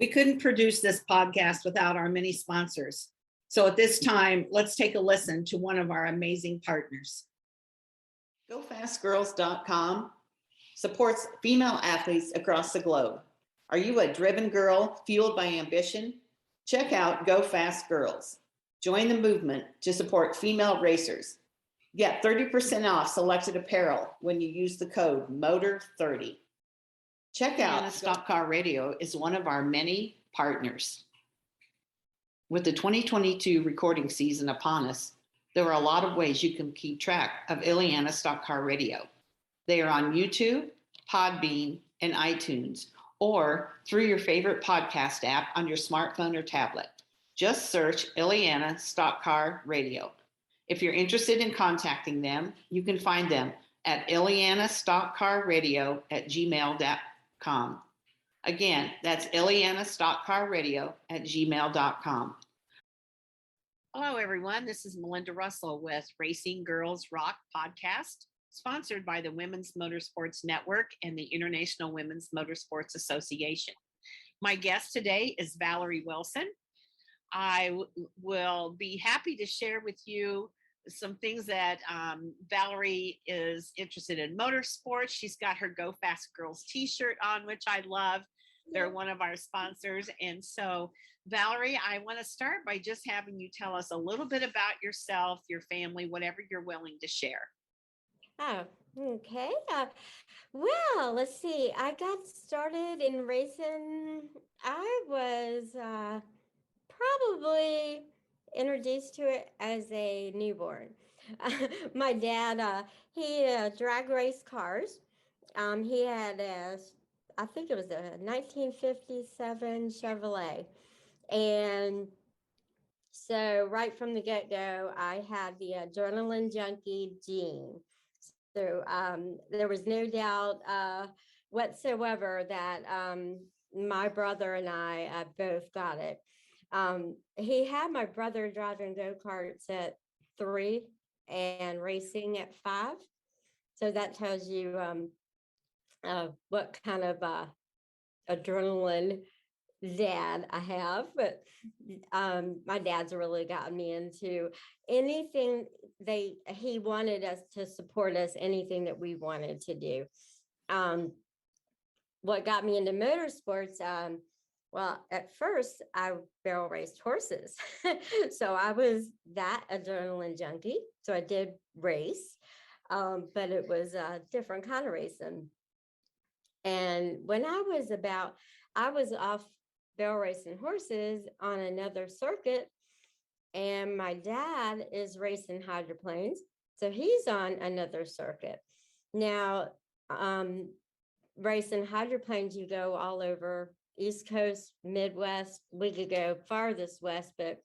We couldn't produce this podcast without our many sponsors. So at this time, let's take a listen to one of our amazing partners. GoFastGirls.com supports female athletes across the globe. Are you a driven girl fueled by ambition? Check out Go Fast Girls. Join the movement to support female racers. Get 30% off selected apparel when you use the code MOTOR30. Check out Stock Car Radio is one of our many partners. With the 2022 recording season upon us, there are a lot of ways you can keep track of Ileana Stock Car Radio. They are on YouTube, Podbean, and iTunes, or through your favorite podcast app on your smartphone or tablet. Just search Ileana Stock Car Radio. If you're interested in contacting them, you can find them at ileanastockcarradio@gmail.com. Again, that's ileanastockcarradio@gmail.com. Hello, everyone. This is Melinda Russell with Racing Girls Rock Podcast, sponsored by the Women's Motorsports Network and the International Women's Motorsports Association. My guest today is Valerie Wilson. I will be happy to share with you some things that Valerie is interested in motorsports. She's got her Go Fast Girls t-shirt on, which I love. They're one of our sponsors. And so, Valerie, I want to start by just having you tell us a little bit about yourself, your family, whatever you're willing to share. Oh, okay. Well, let's see. I got started in racing. I was probably introduced to it as a newborn. My dad, he drag raced cars. He had I think it was a 1957 Chevrolet. And so right from the get-go, I had the adrenaline junkie gene. So there was no doubt whatsoever that my brother and I both got it. He had my brother driving go-karts at 3 and racing at 5. So that tells you what kind of adrenaline dad I have. But my dad's really gotten me into anything he wanted us to support us, anything that we wanted to do. What got me into motorsports, well, at first I barrel raced horses. So I was that adrenaline junkie. So I did race, but it was a different kind of racing. And when I was off barrel racing horses on another circuit, and my dad is racing hydroplanes. So he's on another circuit. Now, racing hydroplanes, you go all over East Coast, Midwest. We could go farthest west, but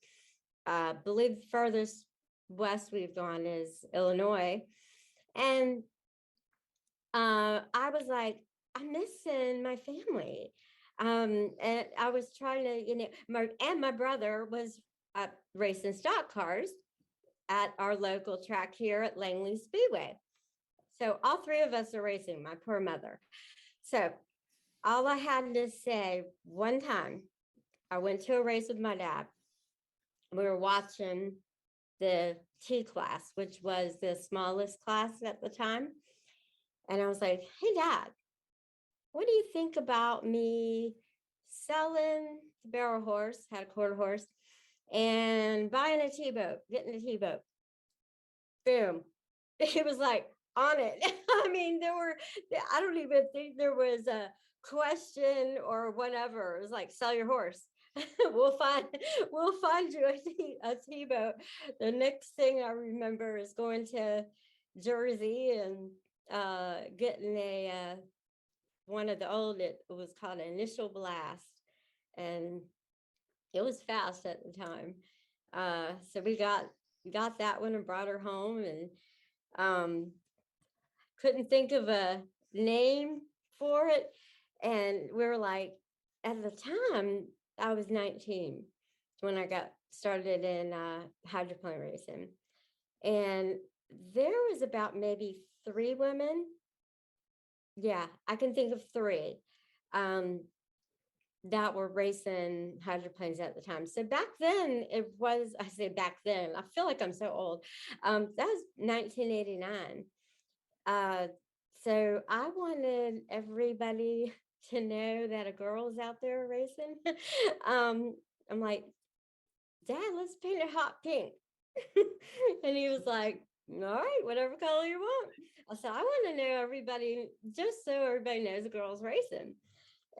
I believe the furthest west we've gone is Illinois. And I was like, I'm missing my family. And I was trying to, my brother was racing stock cars at our local track here at Langley Speedway. So all three of us are racing, my poor mother. So all I had to say, one time I went to a race with my dad. We were watching the T class, which was the smallest class at the time. And I was like, hey, Dad, what do you think about me selling the barrel horse, had a quarter horse, and buying a T-boat, getting a T-boat? Boom. He was like on it. I mean, I don't even think there was a question or whatever. It was like, sell your horse. we'll find you a T-boat. The next thing I remember is going to Jersey and getting one of the old, it was called an initial blast, and it was fast at the time. So we got that one and brought her home, and couldn't think of a name for it. And we were like, at the time, I was 19 when I got started in hydroplane racing. And there was about maybe 3 women. Yeah, I can think of 3. that were racing hydroplanes at the time. So back then, I say back then, I feel like I'm so old. That was 1989. Uh, so I wanted everybody to know that a girl's out there racing. um, I'm like, Dad, let's paint it hot pink. And he was like, all right, whatever color you want. I said, I want to know everybody, just so everybody knows a girl's racing.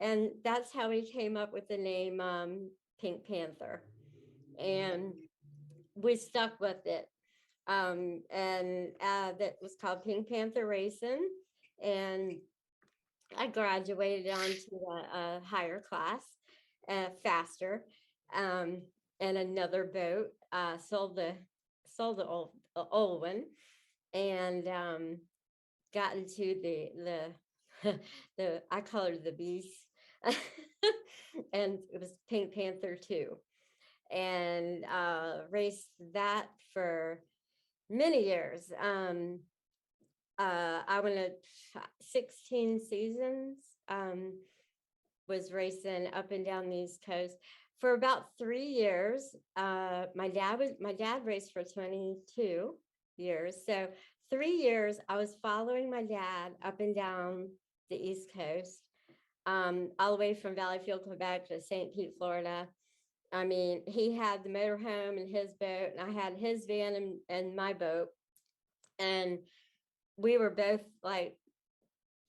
And that's how we came up with the name Pink Panther. And we stuck with it. And that was called Pink Panther Racing. And I graduated onto a higher class, faster, um, and another boat. Sold the old one, and got into the I call her the beast, and it was Pink Panther 2, and raced that for many years. I went to 16 seasons. Was racing up and down the East Coast for about 3 years. My dad raced for 22 years. So 3 years I was following my dad up and down the East Coast, all the way from Valleyfield, Quebec to St. Pete, Florida. I mean, he had the motorhome and his boat, and I had his van and my boat. And we were both like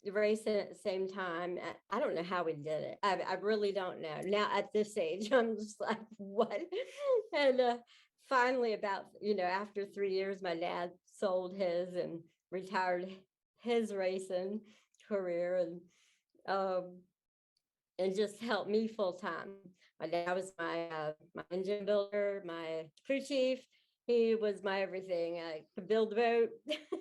racing at the same time. I don't know how we did it. I really don't know. Now at this age, I'm just like, what? And finally, about, after 3 years, my dad sold his and retired his racing career, and just helped me full time. My dad was my engine builder, my crew chief. He was my everything. I could build a boat.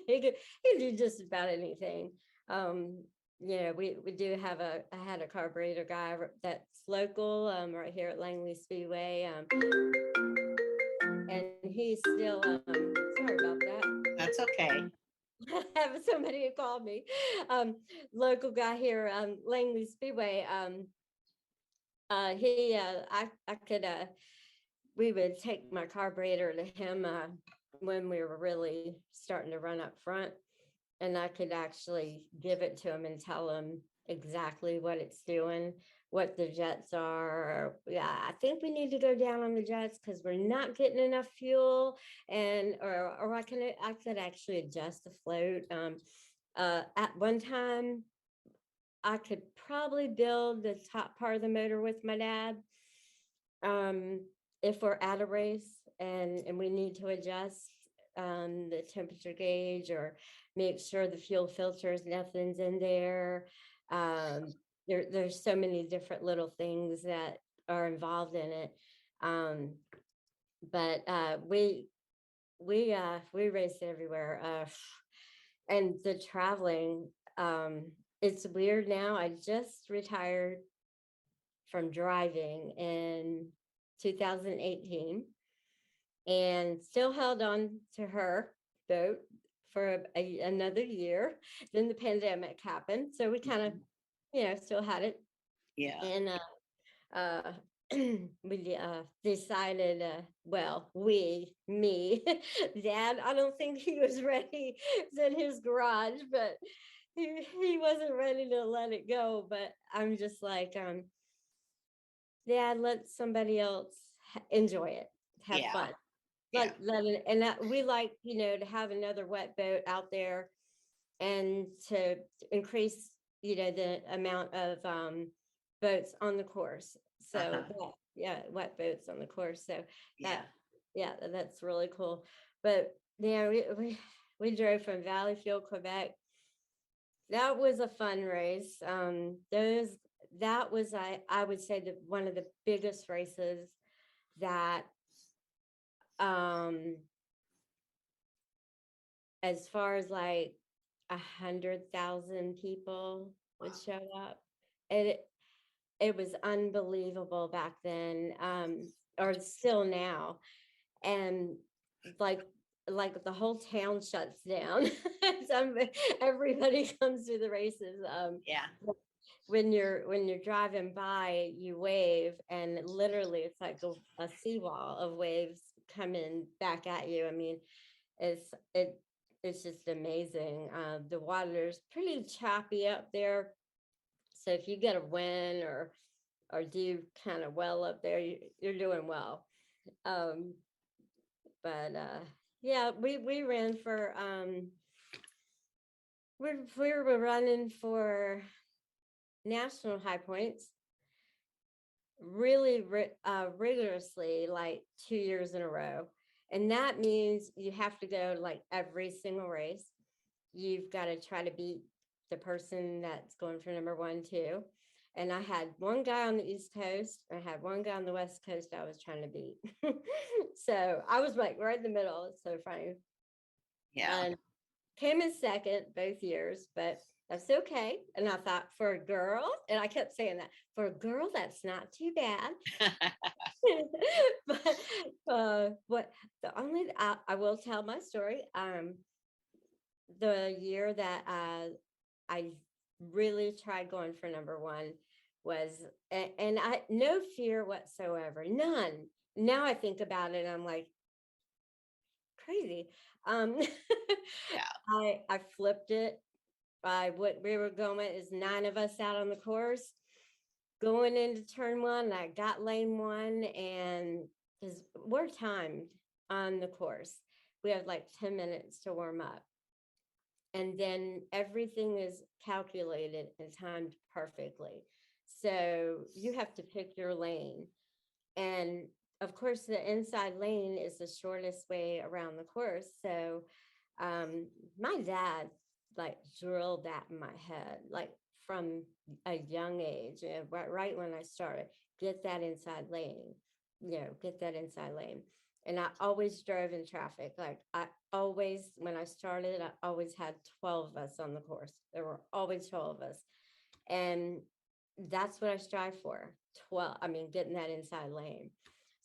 He could do just about anything. Um, we do have I had a carburetor guy that's local, right here at Langley Speedway. And he's still, sorry about that. That's okay. I have somebody who called me, local guy here, Langley Speedway. I could, we would take my carburetor to him, when we were really starting to run up front, and I could actually give it to him and tell him exactly what it's doing, what the jets are. Yeah, I think we need to go down on the jets because we're not getting enough fuel, and or I could actually adjust the float. At one time, I could probably build the top part of the motor with my dad. If we're at a race and we need to adjust the temperature gauge, or make sure the fuel filters, nothing's in there. There's so many different little things that are involved in it. But we race everywhere. And the traveling, it's weird now. I just retired from driving in 2018, and still held on to her boat for another year. Then the pandemic happened, so we kind of, still had it. Yeah. And uh, we decided, me, Dad, I don't think he was ready. It's in his garage, but he wasn't ready to let it go. But I'm just like, Dad, let somebody else enjoy it, have Yeah. fun. Yeah. Let it, and that we like, to have another wet boat out there, and to increase, the amount of boats on the course. So wet boats on the course. So Yeah. that's really cool. But yeah, we drove from Valleyfield, Quebec. That was a fun race. That was, I would say, one of the biggest races that, as far as like 100,000 people would show up. It was unbelievable back then, or still now. And like the whole town shuts down. Everybody comes to the races. Yeah. when you're driving by, you wave, and literally it's like a seawall of waves coming back at you. I mean, it's it it's just amazing. The water's pretty choppy up there, so if you get a win or do kind of well up there, you're doing well. Um, but yeah, we ran for we were running for national high points really rigorously, like 2 years in a row. And that means you have to go like every single race. You've got to try to beat the person that's going for number one, too. And I had one guy on the East Coast, I had one guy on the West Coast I was trying to beat. So I was like right in the middle. It's so funny. Yeah. And came in second both years, but that's okay. And I thought, for a girl, and I kept saying that, for a girl, that's not too bad. But what the only I will tell my story. The year that I really tried going for number one was, and I no fear whatsoever, none. Now I think about it, I'm like crazy. Um, Yeah. I flipped it. What we were going is 9 of us out on the course going into turn one. I got lane one, and because we're timed on the course, we have like 10 minutes to warm up. And then everything is calculated and timed perfectly. So you have to pick your lane. And of course, the inside lane is the shortest way around the course. So my dad like drilled that in my head, like from a young age, right when I started, get that inside lane, get that inside lane. And I always drove in traffic. Like I always, when I started, I always had 12 of us on the course. There were always 12 of us. And that's what I strive for. 12, I mean, getting that inside lane.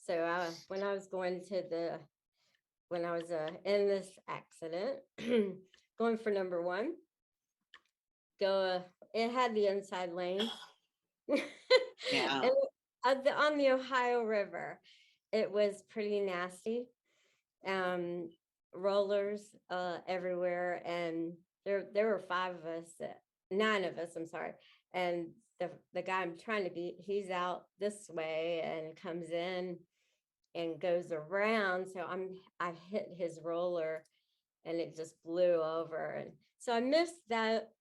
So when I was going to when I was in this accident, going for number one, it had the inside lane. Yeah. And on the Ohio River, it was pretty nasty. Um, Rollers everywhere, and there were 5 of us, 9 of us. I'm sorry, and the guy I'm trying to beat, he's out this way and comes in and goes around. So I hit his roller, and it just blew over, and so I missed that.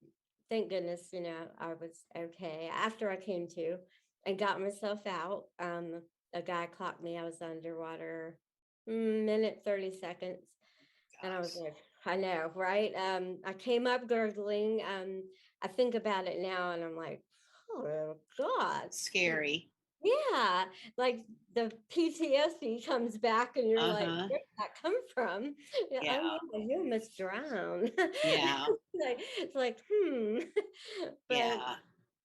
Thank goodness, I was okay after I came to and got myself out. A guy clocked me. I was underwater, minute 30 seconds. And I was Gosh. like, I know, right? I came up gurgling. I think about it now, and I'm like, oh God. Scary. Yeah, like the PTSD comes back, and you're like, Uh-huh. where did that come from? Yeah, Yeah. oh yeah, you almost drowned. Yeah. It's like, But Yeah.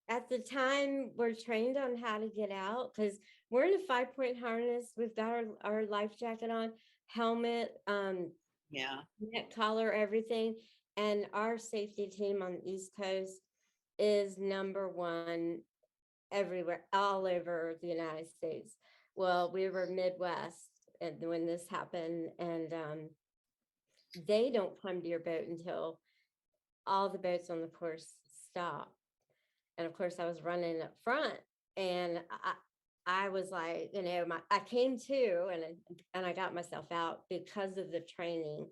at the time, we're trained on how to get out because we're in a 5-point harness. We've got our life jacket on, helmet, Yeah. neck collar, everything. And our safety team on the East Coast is number one everywhere, all over the United States. Well, we were Midwest and when this happened, and they don't come to your boat until all the boats on the course stop. And of course, I was running up front, and I was like, I came to, and I got myself out because of the training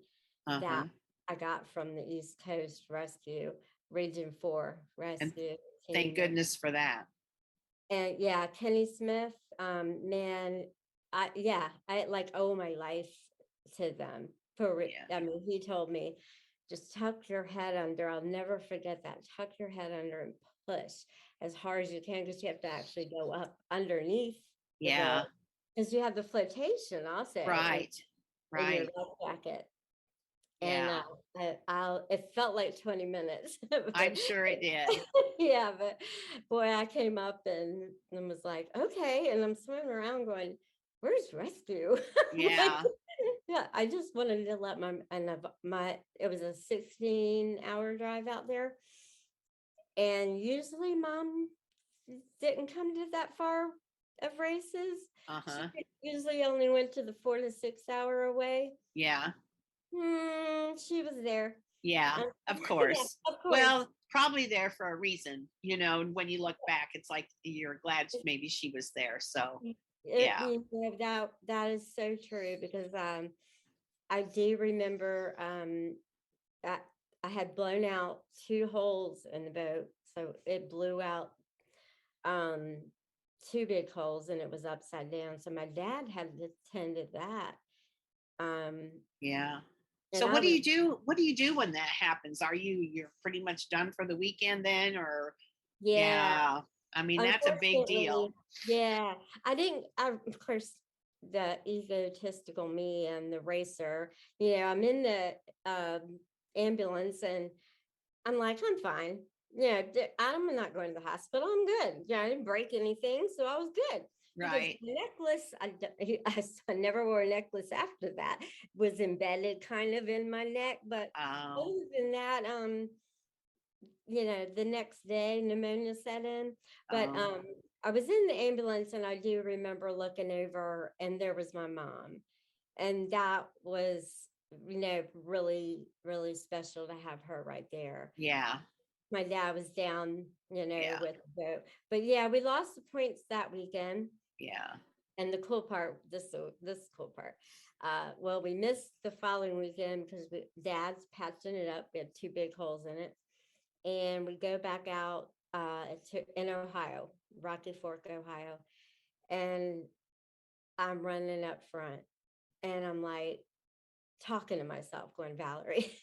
Uh-huh. that I got from the East Coast Rescue Region 4 And Rescue thank Team. goodness for that. And yeah, Kenny Smith, man, I like owe my life to them. Yeah. I mean, he told me, just tuck your head under. I'll never forget that. Tuck your head under and push as hard as you can, because you have to actually go up underneath the Yeah. boat, because you have the flotation also Right. in your Right. life jacket. And Yeah. it felt like 20 minutes. I'm sure it did. Yeah, but boy, I came up and was like, okay. And I'm swimming around going, where's rescue? Like, Yeah. yeah, I just wanted to let it was a 16-hour drive out there. And usually, Mom, didn't come to that far of races. She Uh-huh. usually only went to the 4 to 6 hour away. Yeah. She was there. Yeah, Um, of yeah, course. of course. Well, probably there for a reason, and when you look back, it's like you're glad maybe she was there. So, yeah. That is so true because I do remember I, I had blown out 2 holes in the boat, so it blew out um 2 big holes and it was upside down. So my dad had attended that. Um, Yeah. and So I what do was you do? What do you do when that happens? You're pretty much done for the weekend then, or yeah, yeah. I mean, that's a big unfortunately, deal. yeah. I of course the egotistical me and the racer, I'm in the ambulance and I'm like, I'm fine. I'm not going to the hospital. I'm good. Yeah, I didn't break anything, so I was good. Because Right. the necklace, I never wore a necklace after that. Was embedded kind of in my neck, but Oh, other than that, the next day pneumonia set in. But oh, I was in the ambulance, and I do remember looking over, and there was my mom, and that was really really special to have her right there. yeah, My dad was down, yeah, with the boat. But yeah, we lost the points that weekend. yeah, And the cool part, this cool part. Well, we missed the following weekend because Dad's patching it up. We had 2 big holes in it, and we go back out in Ohio, Rocky Fork, Ohio, and I'm running up front, and I'm like, talking to myself, going, Valerie,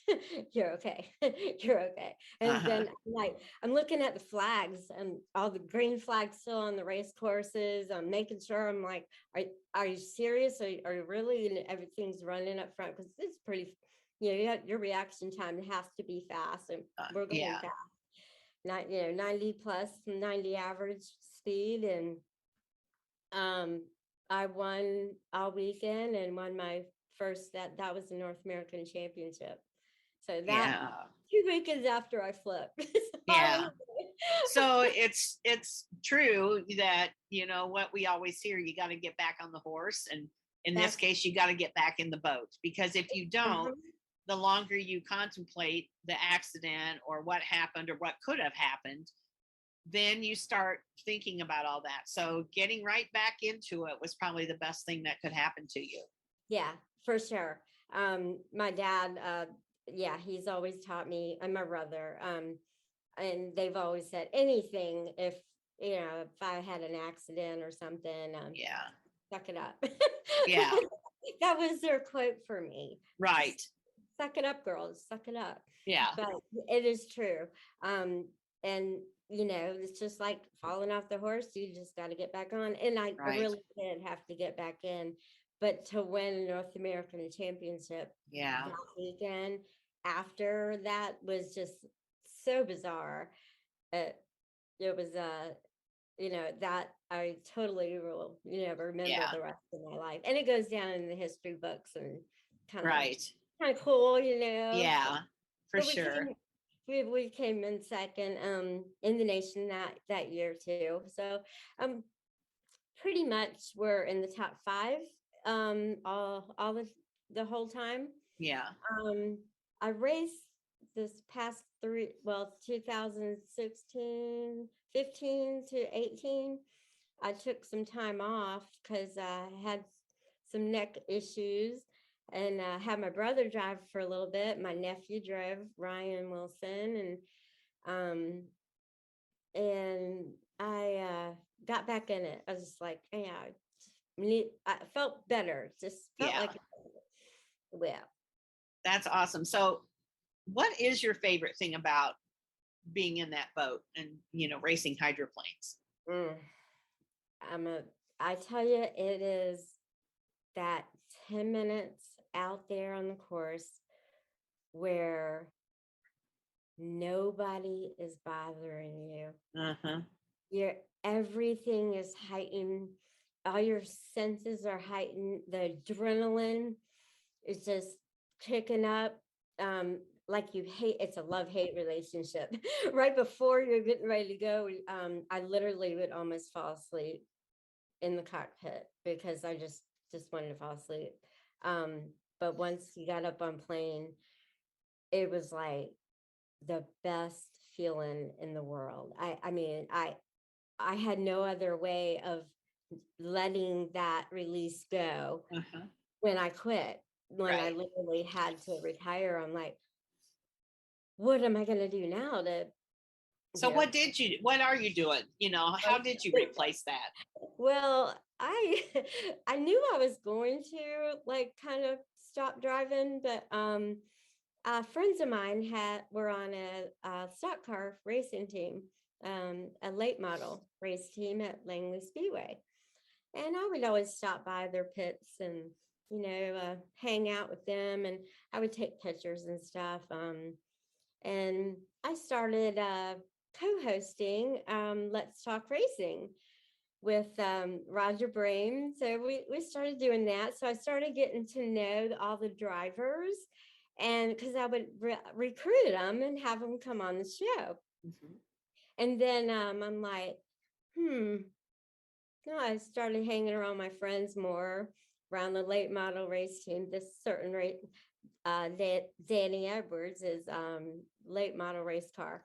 you're okay. You're okay. And uh-huh, then I'm looking at the flags and all the green flags still on the race courses. I'm making sure I'm like, are you serious? Are you really? And everything's running up front because it's pretty, your reaction time has to be fast and we're going yeah, fast. Not, 90 plus 90 average speed. And um, I won all weekend and won my first that was the North American Championship. So that yeah, 2 weekends after I flipped. So I yeah. was So it's true that what we always hear, you got to get back on the horse, and in this that's case you got to get back in the boat, because if you don't, uh-huh. the longer you contemplate the accident or what happened or what could have happened, then you start thinking about all that. So getting right back into it was probably the best thing that could happen to you. Yeah, for sure. My dad, yeah, he's always taught me, and my brother, and they've always said anything if I had an accident or something, Yeah, suck it up. yeah, That was their quote for me. right, Just suck it up, girls, suck it up. yeah, But it is true. And it's just like falling off the horse. You just got to get back on. And I right, really did have to get back in. But to win a North American Championship yeah, that weekend after that was just so bizarre. It was that I totally will remember yeah, the rest of my life, and it goes down in the history books and kind of right, kind of cool. yeah, for So we sure. came we came in second in the nation that year too. So pretty much we're in the top 5 all the whole time. Yeah, um I raced this past 2016, 15 to 18. I took some time off because I had some neck issues and had my brother drive for a little bit. My nephew drove, Ryan Wilson, um, and I got back in it. I was just like, yeah, I felt better. Just felt yeah, like, well, that's awesome. So what is your favorite thing about being in that boat and racing hydroplanes? mm, I'm a. I tell you, it is that 10 minutes out there on the course where nobody is bothering you. Uh-huh. Your everything is heightened. All your senses are heightened. The adrenaline is just kicking up. like you hate, it's a love-hate relationship. Right before you're getting ready to go, I literally would almost fall asleep in the cockpit because I just wanted to fall asleep. Um, but once you got up on plane, it was like the best feeling in the world. I mean, I had no other way of letting that release go Uh-huh. when I quit. When I Right. literally had to retire, I'm like, what am I going to do now to, So you know? what are you doing? How did you replace that? Well, I I knew I was going to like kind of stop driving, but friends of mine were on a stock car racing team, a late model race team at Langley Speedway, and I would always stop by their pits and hang out with them, and I would take pictures and stuff. And I started co-hosting Let's Talk Racing with Roger Brame. So we started doing that. So I started getting to know all the drivers, and because I would recruit them and have them come on the show. Mhm. And then I'm like, hmm, no, I started hanging around my friends more around the late model race team. This certain race, Danny Edwards is late model race car.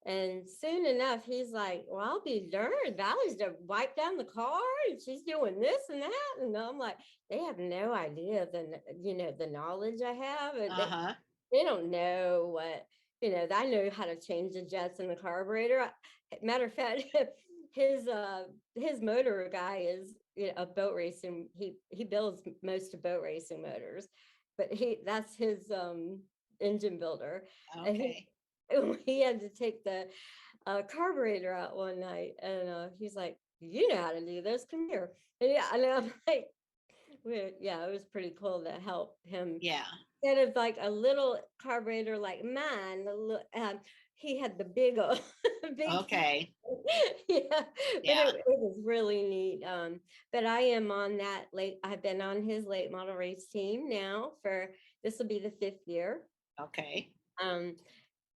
And soon enough, he's like, well, I'll be darned. Valerie's to wipe down the car and she's doing this and that. And I'm like, they have no idea the knowledge I have. And Uh-huh. they don't know what, I know how to change the jets and the carburetor. Matter of fact, his motor guy is a boat racing. He builds most of boat racing motors, but that's his engine builder. And Okay. he had to take the carburetor out one night, and he's like, "You know how to do this? Come here." And yeah, and I'm like, yeah, it was pretty cool to help him. Yeah. Instead of like a little carburetor like mine, he had the big, big. Okay. Yeah, but Yeah. it was really neat. But I am on that late. I've been on his late model race team now for this will be the 5th year. Okay. Um,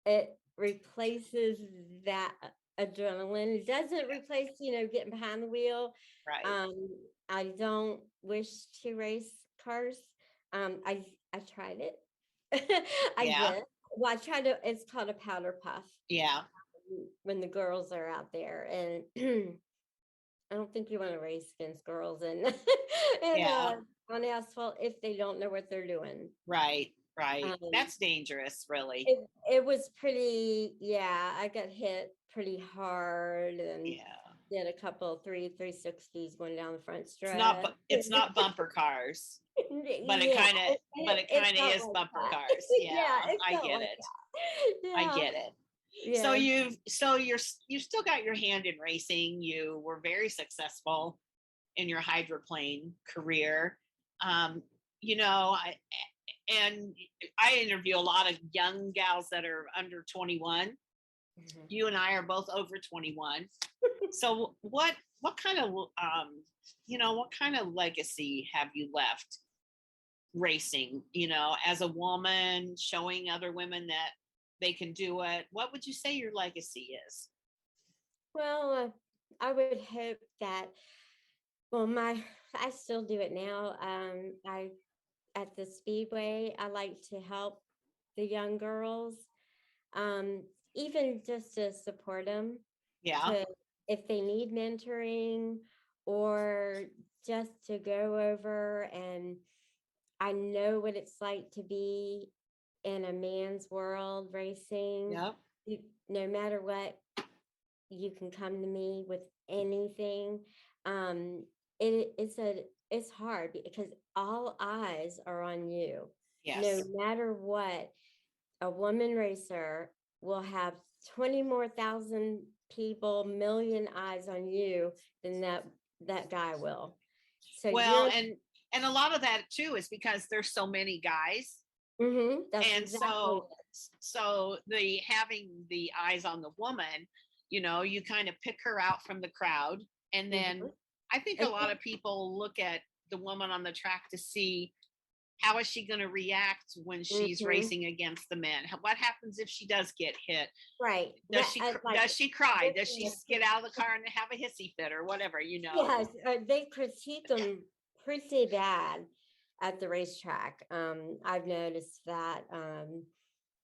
it replaces that adrenaline. It doesn't replace, getting behind the wheel. Right. Um, I don't wish to race cars. I tried it. I Yeah. did. Well, I tried to. It's called a powder puff Yeah. when the girls are out there, and I don't think you want to race against girls and and Yeah. on asphalt if they don't know what they're doing. Right. Right. Um, That's dangerous, really. it was pretty, yeah, I got hit pretty hard and Yeah. did a couple 360s going down the front It's not stretch. it's not bumper cars, but it Yeah, kind of it felt is like bumper that. cars. Yeah, Yeah, it I felt get like it. that. I Yeah, get it. So yeah. you still got your hand in racing. You were very successful in your hydroplane career. Um, you know, I and I interview a lot of young gals that are under 21. Mhm. You and I are both over 21. So what kind of what kind of legacy have you left racing, as a woman, showing other women that they can do it? What would you say your legacy is? Well, I would hope that, well, I still do it now. I at the Speedway, I like to help the young girls, um, even just to support them, Yeah. to if they need mentoring or just to go over, and I know what it's like to be in a man's world racing. Yep. You, no matter what, you can come to me with anything. Um, it's hard because all eyes are on you. No Yes. matter what, a woman racer will have 20 more thousand people, million eyes on you than that guy will. So Well, you're and a lot of that too is because there's so many guys, that's and exactly so the having the eyes on the woman, you kind of pick her out from the crowd, and it. then I think a And lot of people look at the woman on the track to see how is she going to react when she's racing against the men? What happens if she does get hit? Right. Does she cry? Does she get out of the car and have a hissy fit or whatever, Yes, they critique them pretty bad at the racetrack. I've noticed that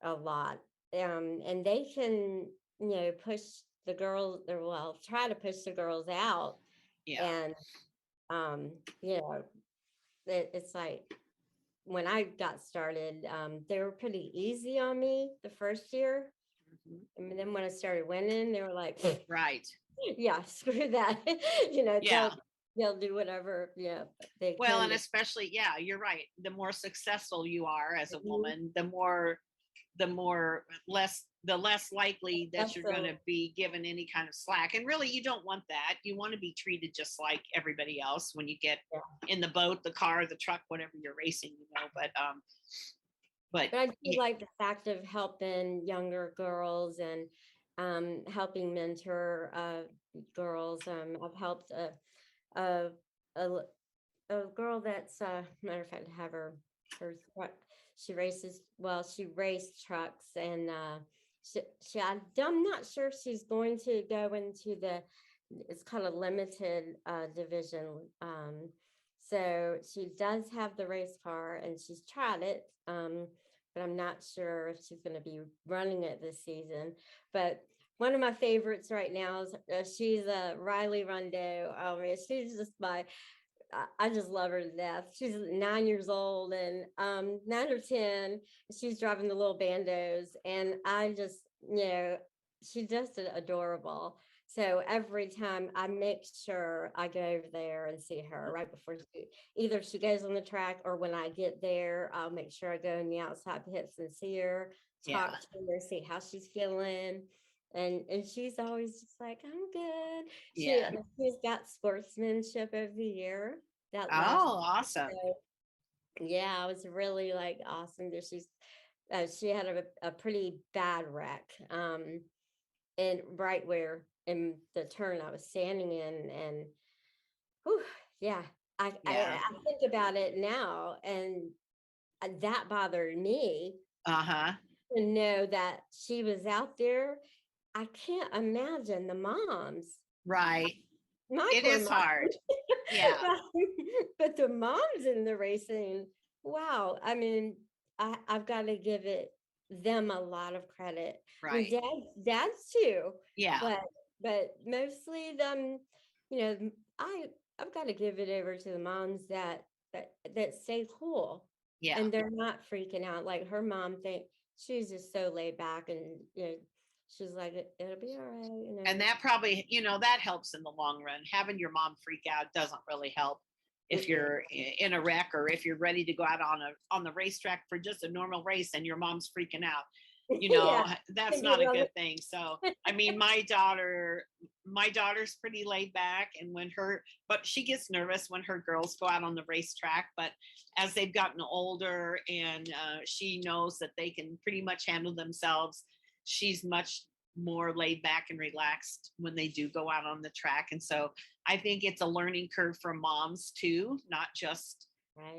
a lot. And they can, push the girls, or well, try to push the girls out. Yeah. And, it's like when I got started, they were pretty easy on me the first year. And then when I started winning, they were like, right. Yeah, screw that. They'll do whatever. Yeah, they well, can. And especially, yeah, you're right. The more successful you are as a woman, the less likely that you're going to be given any kind of slack. And really, you don't want that. You want to be treated just like everybody else when you get in the boat, the car, the truck, whatever you're racing, But I do like the fact of helping younger girls and helping mentor girls. I've helped a girl that's matter of fact, I have her she raced trucks, and I'm not sure if she's going to go into it's called a limited division. So she does have the race car and she's tried it. But I'm not sure if she's going to be running it this season. But one of my favorites right now is she's Riley Rondeau. Oh man, she's just I just love her to death. She's 9 years old, and 9 or 10. She's driving the little bandos, and I just, she's just adorable. So every time I make sure I go over there and see her right before either she goes on the track, or when I get there, I'll make sure I go in the outside pits and see her, talk to her, see how she's feeling. And she's always just like, I'm good. She's got sportsmanship of the year. Awesome. So, yeah, it was really like awesome that she had a pretty bad wreck. And right where in the turn I was standing in, and I think about it now, and that bothered me. To know that she was out there. I can't imagine the moms. Right. It is hard. Yeah. But the moms in the racing, wow. I mean, I've got to give them a lot of credit. Right. I mean, dads too. Yeah. But mostly them, I've got to give it over to the moms that stay cool. Yeah. And they're not freaking out. Like her mom she's just so laid back, and she's like, it'll be all right. And that probably, that helps in the long run. Having your mom freak out doesn't really help if you're in a wreck, or if you're ready to go out on the racetrack for just a normal race and your mom's freaking out. That's not a good thing. So, I mean, my daughter's pretty laid back, and but she gets nervous when her girls go out on the racetrack. But as they've gotten older, and she knows that they can pretty much handle themselves, she's much more laid back and relaxed when they do go out on the track. And so I think it's a learning curve for moms too, not just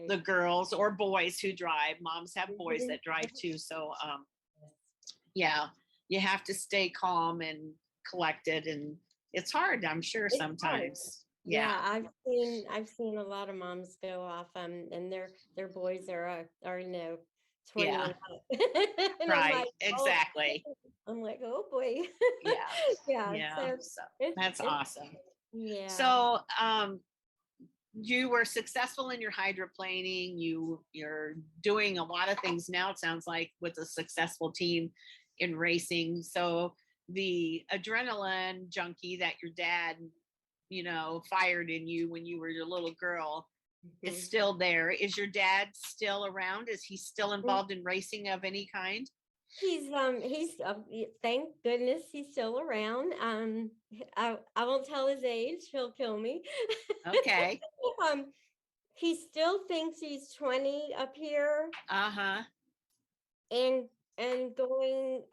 the girls or boys who drive. Moms have boys that drive too. So, you have to stay calm and collected, and it's hard, I'm sure, sometimes. Yeah, I've seen a lot of moms go off, and their boys are 20 and up. And right, like, exactly. I'm like, oh boy. So that's awesome. Yeah. So you were successful in your hydroplaning. You're doing a lot of things now, it sounds like, with a successful team in racing. So the adrenaline junkie that your dad fired in you when you were your little girl is still there. Is your dad still around? Is he still involved in racing of any kind? He's thank goodness he's still around. I won't tell his age, he'll kill me. Okay. He still thinks he's 20 up here. And going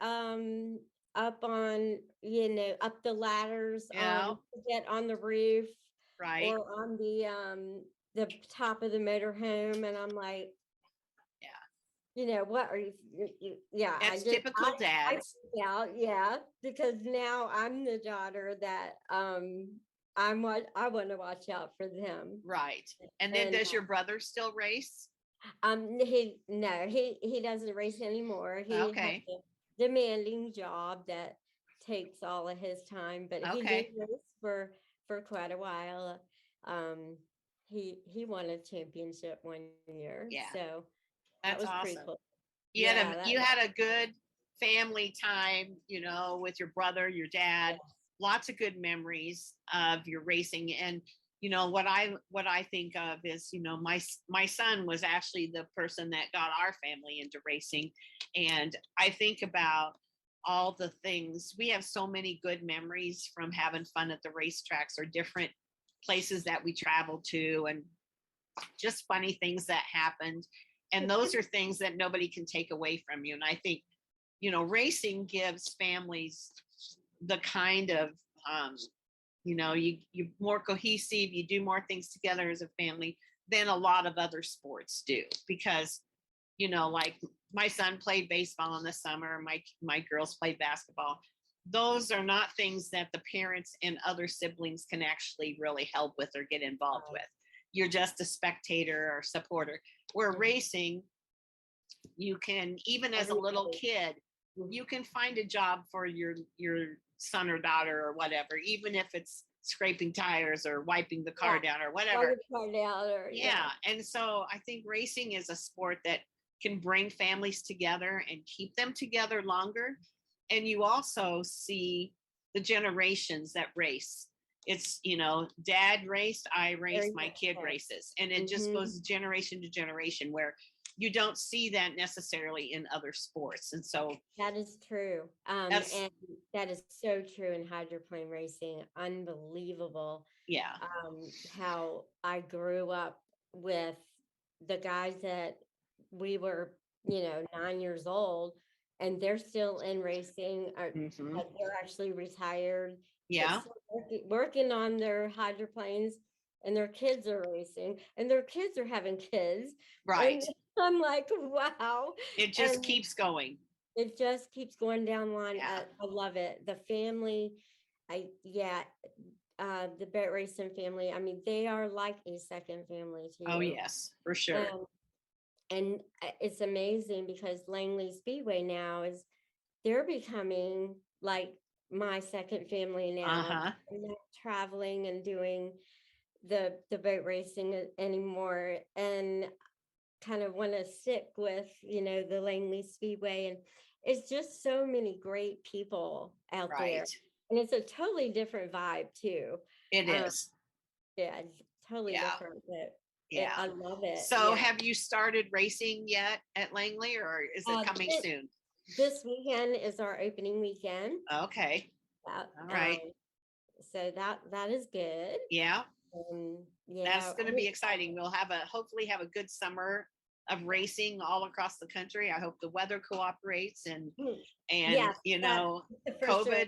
up on up the ladders, to get on the roof, right, or on the top of the motorhome, and I'm like, what are yeah, That's typical I dads. freak out, yeah, because now I'm the daughter that, I want to watch out for them. Right. And then And does your brother still race? he doesn't race anymore. He has Okay. a demanding job that takes all of his time, but he did Okay. race for quite a while. Um, he won a championship one year, Yeah. so that was That's pretty awesome. cool. You had Yeah, a you had a good family time, with your brother, your dad. yes, Lots of good memories of your racing. And what I think of is, my son was actually the person that got our family into racing. And I think about all the things. We have so many good memories from having fun at the racetracks or different places that we traveled to, and just funny things that happened. And those are things that nobody can take away from you. And I think, racing gives families the kind of, you're more cohesive, you do more things together as a family than a lot of other sports do. Because, like my son played baseball in the summer, my girls played basketball. Those are not things that the parents and other siblings can actually really help with or get involved with. You're just a spectator or supporter. Where mhm, racing, you can, even as a little everybody. kid, Mhm. you can find a job for your son or daughter or whatever, even if it's scraping tires or wiping the car Yeah, down or run whatever. the car down, or yeah, Yeah. And so I think racing is a sport that can bring families together and keep them together longer. And you also see the generations that race. It's, dad raced, I race, very my much kid so. races. And it just Hmm. goes generation to generation, where you don't see that necessarily in other sports. And so That is true. that's, And that is so true in hydroplane racing. Unbelievable. yeah. How I grew up with the guys that we were, 9 years old, and they're still in racing, or Hmm. they're actually retired, but Yeah. still working on their hydroplanes, and their kids are racing, and their kids are having kids. And Right. I'm like, wow. It just And keeps going. it just keeps going down the line. Yeah. I love it. The family, yeah, the boat racing family. I mean, they are like a second family to Oh, you. yes, for sure. Um, and it's amazing because Langley Speedway now they're becoming like my second family now. Uh-huh. I'm not traveling and doing the boat racing anymore, and kind of want to stick with, the Langley Speedway. And it's just so many great people out there. Right. And it's a totally different vibe too. It Um, is. yeah, it's totally Yeah. different, but Yeah. I love it. So Yeah. have you started racing yet at Langley, or is it coming This, soon? this weekend is our opening weekend. Okay. Uh, All um, right. so that is good. Yeah. Yeah, That's going to I'm be excited. exciting. We'll hopefully have a good summer of racing all across the country. I hope the weather cooperates, and Mm, and yes, you that know, for sure.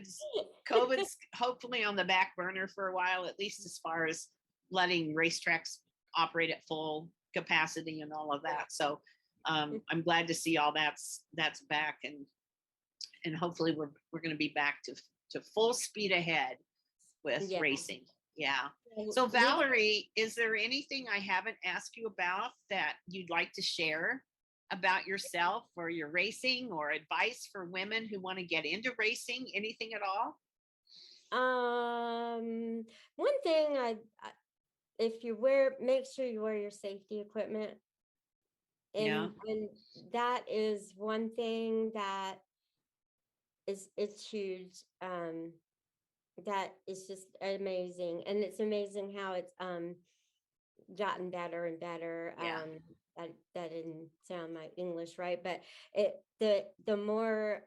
COVID's hopefully on the back burner for a while, at least as far as letting racetracks operate at full capacity and all of that. So I'm glad to see all that's back, and hopefully we're going to be back to full speed ahead with Yeah. racing. Yeah. And So we Valerie, is there anything I haven't asked you about that you'd like to share about yourself or your racing, or advice for women who want to get into racing? Anything at all? one thing if you make sure you wear your safety equipment, Yeah. and that is one thing that it's huge. That is just amazing, and it's amazing how it's gotten better and better. Yeah. That didn't sound like English, right? But the more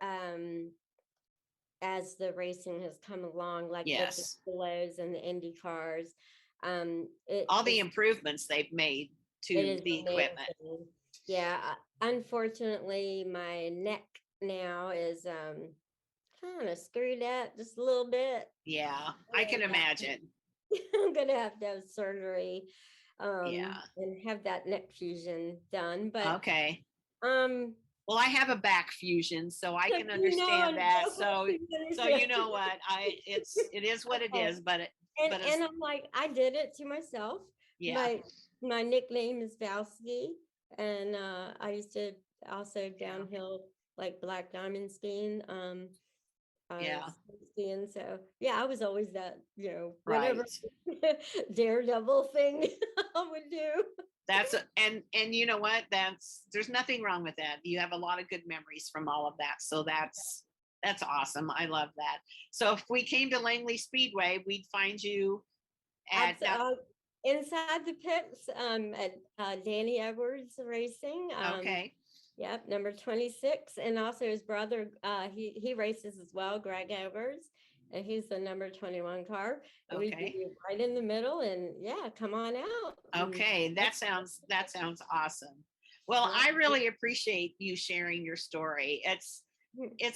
as the racing has come along, like with the Yes. solos and the Indy cars, All the improvements they've made it to is the equipment. amazing. Yeah, unfortunately, my neck now is kind of screwed up just a little bit. Yeah, I can And imagine. I'm gonna have to have surgery, Yeah. and have that neck fusion done. But Okay. Well, I have a back fusion, so I So can you know, understand that. that's what So, you so you understand. know what? It is what it Okay. is, but And it's, I'm like, I did it to myself. yeah, My nickname is Valsky, and I used to also downhill like black diamond skiing. yeah, Skiing. So yeah, I was always that, whatever right. daredevil thing I would do. And you know what? There's nothing wrong with that. You have a lot of good memories from all of that. So that's awesome. I love that. So if we came to Langley Speedway, we'd find you at now. Inside the pits, at Danny Edwards Racing. Okay. Yep, number 26, and also his brother. He races as well, Greg Edwards, and he's the number 21 car. We'd Okay. be right in the middle, and yeah, come on out. Okay. That sounds awesome. Well, I really appreciate you sharing your story. It's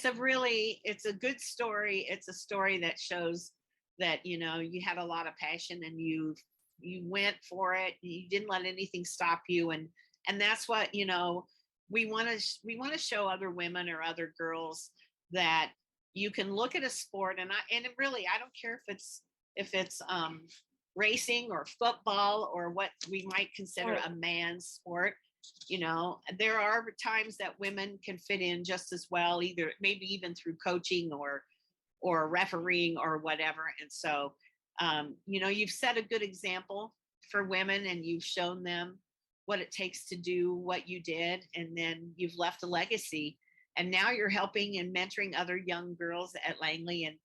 a good story. It's a story that shows that, you had a lot of passion and you went for it. You didn't let anything stop you. And that's what, we want to show other women or other girls that you can look at a sport and I don't care if it's racing or football or what we might consider a man's sport. There are times that women can fit in just as well, either maybe even through coaching or refereeing or whatever. And so you've set a good example for women, and you've shown them what it takes to do what you did, and then you've left a legacy, and now you're helping and mentoring other young girls at Langley.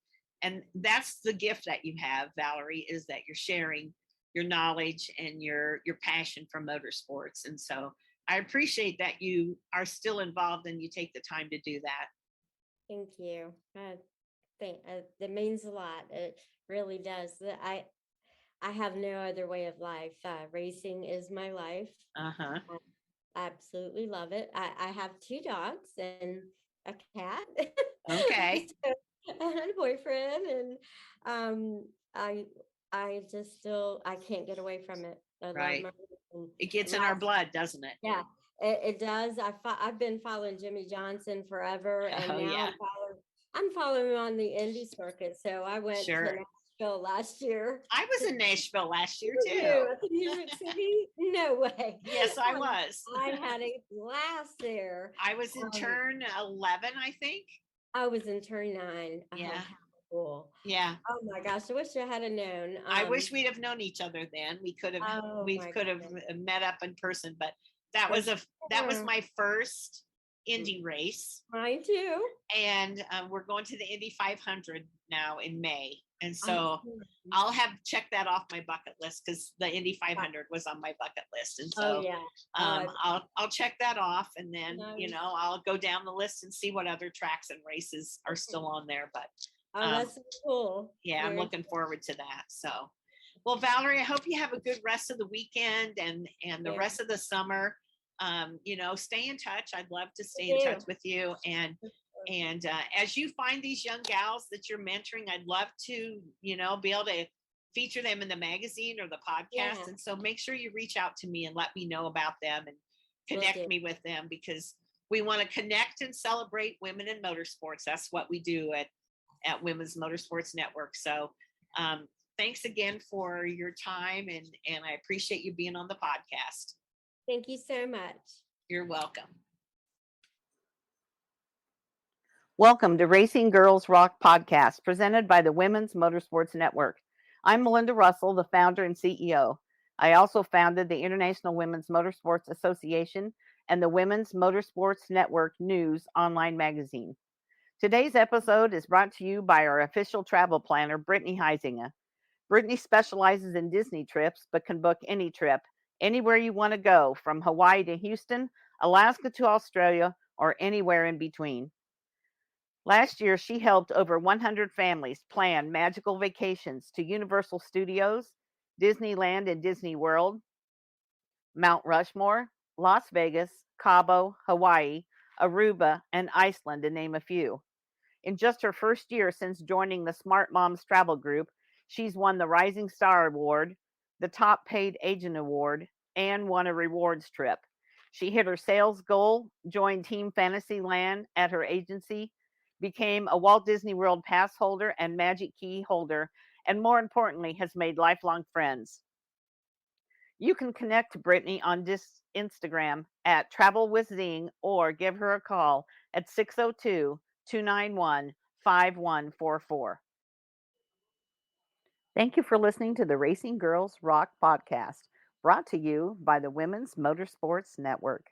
And that's the gift that you have, Valerie, is that you're sharing your knowledge and your passion for motorsports. And so I appreciate that you are still involved and you take the time to do that. Thank you. That means a lot. It really does. I have no other way of life. Racing is my life. Uh-huh. I absolutely love it. I have 2 dogs and a cat. Okay. And a boyfriend, and I just still I can't get away from it. I Right. love my It gets in our blood, doesn't it? yeah, it does. I've been following Jimmy Johnson forever, and Oh, now yeah. I'm following him on the Indy circuit. So I went to Sure. Nashville last year. I was in Nashville last year You too. at the Music City? No way. Yes, I was. I had a blast there. I was in turn 11, I think. I was in turn 9. Yeah. How cool. Yeah. Oh my gosh, I wish I had known. I wish we'd have known each other then. We could have met up in person, but that was my first Indy race. Mine too. And we're going to the Indy 500 now in May. And so I'll have checked that off my bucket list, because the Indy 500 was on my bucket list. And so I'll check that off, and then, I'll go down the list and see what other tracks and races are still on there. But that's so cool. yeah, I'm looking forward to that. So, well, Valerie, I hope you have a good rest of the weekend and the rest of the summer. Stay in touch. I'd love to stay in touch with you. And as you find these young gals that you're mentoring, I'd love to, be able to feature them in the magazine or the podcast. Yeah. And so make sure you reach out to me and let me know about them and connect me with them, because we want to connect and celebrate women in motorsports. That's what we do at Women's Motorsports Network. So thanks again for your time, and I appreciate you being on the podcast. Thank you so much. You're welcome. Welcome to Racing Girls Rock Podcast, presented by the Women's Motorsports Network. I'm Melinda Russell, the founder and CEO. I also founded the International Women's Motorsports Association and the Women's Motorsports Network News online magazine. Today's episode is brought to you by our official travel planner, Brittany Heisinger. Brittany specializes in Disney trips, but can book any trip, anywhere you want to go, from Hawaii to Houston, Alaska to Australia, or anywhere in between. Last year, she helped over 100 families plan magical vacations to Universal Studios, Disneyland and Disney World, Mount Rushmore, Las Vegas, Cabo, Hawaii, Aruba, and Iceland, to name a few. In just her first year since joining the Smart Moms Travel Group, she's won the Rising Star Award, the Top Paid Agent Award, and won a rewards trip. She hit her sales goal, joined Team Fantasyland at her agency, became a Walt Disney World pass holder and Magic Key holder, and more importantly, has made lifelong friends. You can connect to Brittany on this Instagram at Travel with Zing or give her a call at 602-291-5144. Thank you for listening to the Racing Girls Rock podcast, brought to you by the Women's Motorsports Network.